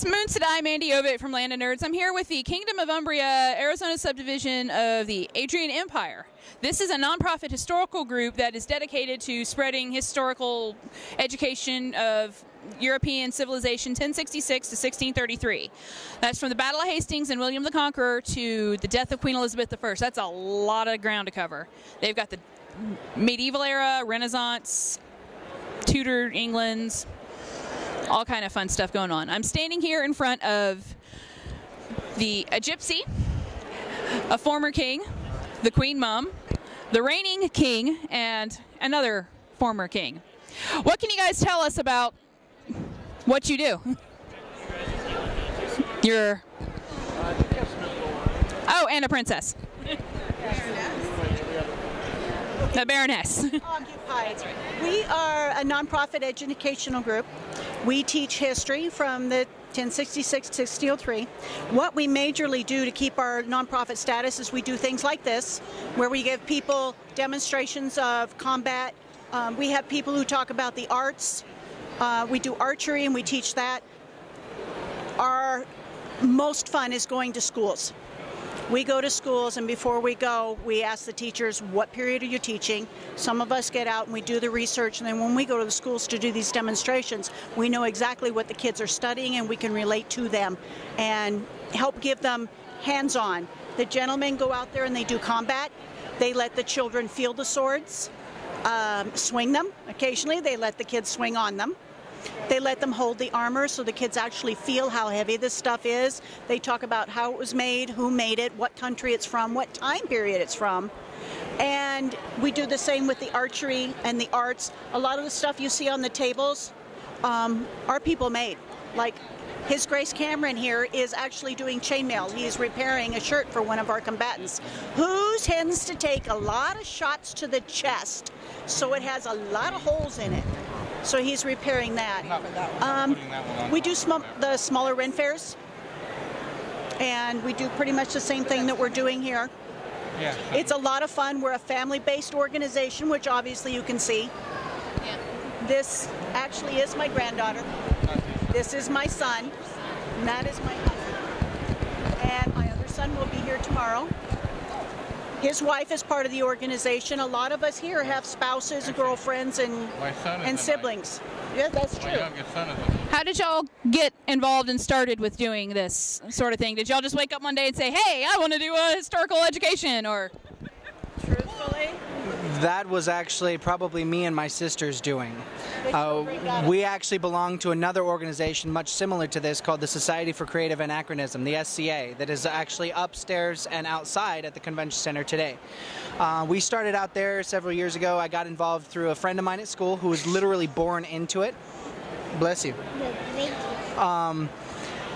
It's Moon Sedai, Mandy Ovit from Land of Nerds. I'm here with the Kingdom of Umbria, Arizona subdivision of the Adrian Empire. This is a nonprofit historical group that is dedicated to spreading historical education of European civilization 1066 to 1633. That's from the Battle of Hastings and William the Conqueror to the death of Queen Elizabeth I. That's a lot of ground to cover. They've got the medieval era, Renaissance, Tudor England, all kind of fun stuff going on. I'm standing here in front of a gypsy, a former king, the Queen Mum, the reigning king, and another former king. What can you guys tell us about what you do? You're... Oh, and a princess. A baroness. Occupied. We are a nonprofit educational group. We teach history from the 1066 to 1603. What we majorly do to keep our nonprofit status is we do things like this, where we give people demonstrations of combat. We have people who talk about the arts. We do archery and we teach that. Our most fun is going to schools. We go to schools, and before we go, we ask the teachers, what period are you teaching? Some of us get out and we do the research, and then when we go to the schools to do these demonstrations, we know exactly what the kids are studying, and we can relate to them and help give them hands-on. The gentlemen go out there and they do combat. They let the children feel the swords, swing them. Occasionally, they let the kids swing on them. They let them hold the armor so the kids actually feel how heavy this stuff is. They talk about how it was made, who made it, what country it's from, what time period it's from. And we do the same with the archery and the arts. A lot of the stuff you see on the tables are people made. Like His Grace Cameron here is actually doing chainmail. He's repairing a shirt for one of our combatants who tends to take a lot of shots to the chest, so it has a lot of holes in it. So he's repairing that. We do the smaller Ren fairs, and we do pretty much the same thing that we're doing here. Yeah. It's a lot of fun. We're a family-based organization, which obviously you can see. Yeah. This actually is my granddaughter. This is my son, and that is my husband. And my other son will be here tomorrow. His wife is part of the organization. A lot of us here have spouses, girlfriends, and siblings. Yeah, that's true. My youngest son is How did y'all get involved and started with doing this sort of thing? Did y'all just wake up one day and say, hey, I want to do a historical education, or? Truthfully? That was actually probably me and my sister's doing. We actually belong to another organization much similar to this called the Society for Creative Anachronism, the SCA, that is actually upstairs and outside at the convention center today. We started out there several years ago. I got involved through a friend of mine at school who was literally born into it. Bless you.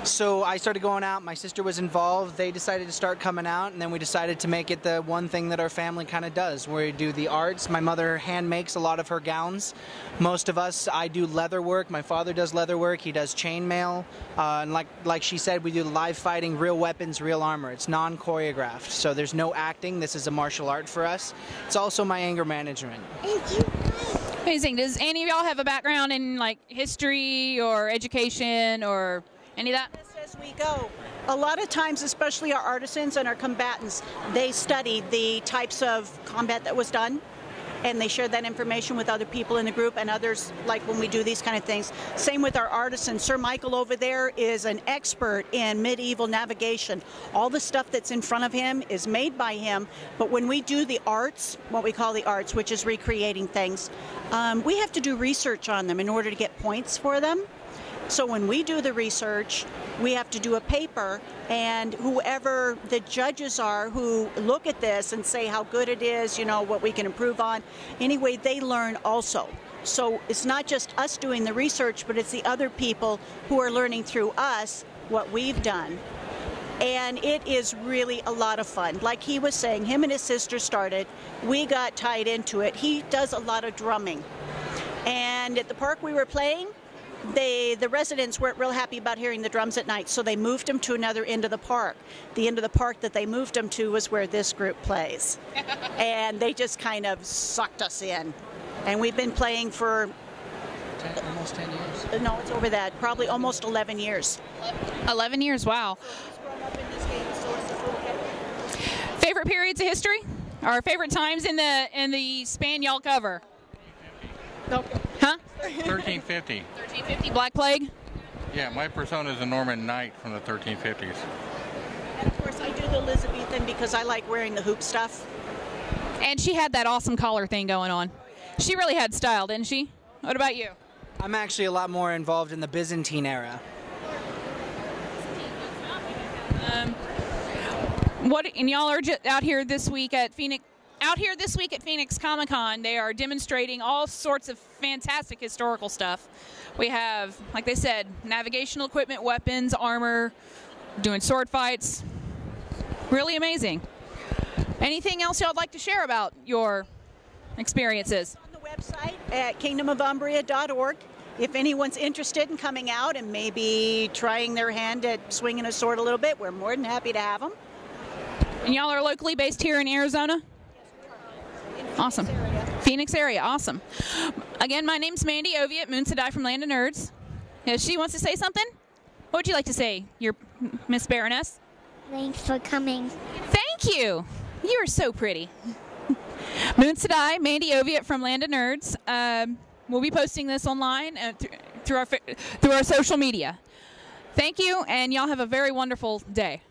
So I started going out, my sister was involved, they decided to start coming out, and then we decided to make it the one thing that our family kind of does, where we do the arts. My mother hand makes a lot of her gowns. Most of us, I do leather work, my father does leather work, he does chainmail, and like she said, we do live fighting, real weapons, real armor. It's non-choreographed, so there's no acting. This is a martial art for us. It's also my anger management. Amazing. Does any of y'all have a background in like history or education or any of that? As we go, a lot of times, especially our artisans and our combatants, they study the types of combat that was done, and they share that information with other people in the group and others, like when we do these kind of things. Same with our artisans. Sir Michael over there is an expert in medieval navigation. All the stuff that's in front of him is made by him, but when we do the arts, what we call the arts, which is recreating things, we have to do research on them in order to get points for them. So when we do the research, we have to do a paper, and whoever the judges are who look at this and say how good it is, you know, what we can improve on, anyway, they learn also. So it's not just us doing the research, but it's the other people who are learning through us what we've done. And it is really a lot of fun. Like he was saying, him and his sister started, we got tied into it. He does a lot of drumming. And at the park we were playing, the residents weren't real happy about hearing the drums at night, so they moved them to another end of the park. The end of the park that they moved them to was where this group plays. And they just kind of sucked us in. And we've been playing for Almost 10 years. No, it's over that. Probably almost 11 years. 11 years, wow. He's grown up in this game, so is this little kid. Favorite periods of history? Or favorite times in the span y'all cover? Okay. Huh? 1350. 1350, Black Plague? Yeah, my persona is a Norman knight from the 1350s. And of course, I do the Elizabethan because I like wearing the hoop stuff. And she had that awesome collar thing going on. She really had style, didn't she? What about you? I'm actually a lot more involved in the Byzantine era. And y'all are just out here this week at Phoenix. Out here this week at Phoenix Comic-Con, they are demonstrating all sorts of fantastic historical stuff. We have, like they said, navigational equipment, weapons, armor, doing sword fights. Really amazing. Anything else y'all would like to share about your experiences? On the website at kingdomofumbria.org. If anyone's interested in coming out and maybe trying their hand at swinging a sword a little bit, we're more than happy to have them. And y'all are locally based here in Arizona? Awesome. Phoenix area, awesome. Again, my name's Mandy Oviatt, Moon Sedai from Land of Nerds. If she wants to say something, what would you like to say, your Miss Baroness? Thanks for coming. Thank you. You are so pretty. Moon Sedai, Mandy Oviatt from Land of Nerds. We'll be posting this online through our social media. Thank you, and y'all have a very wonderful day.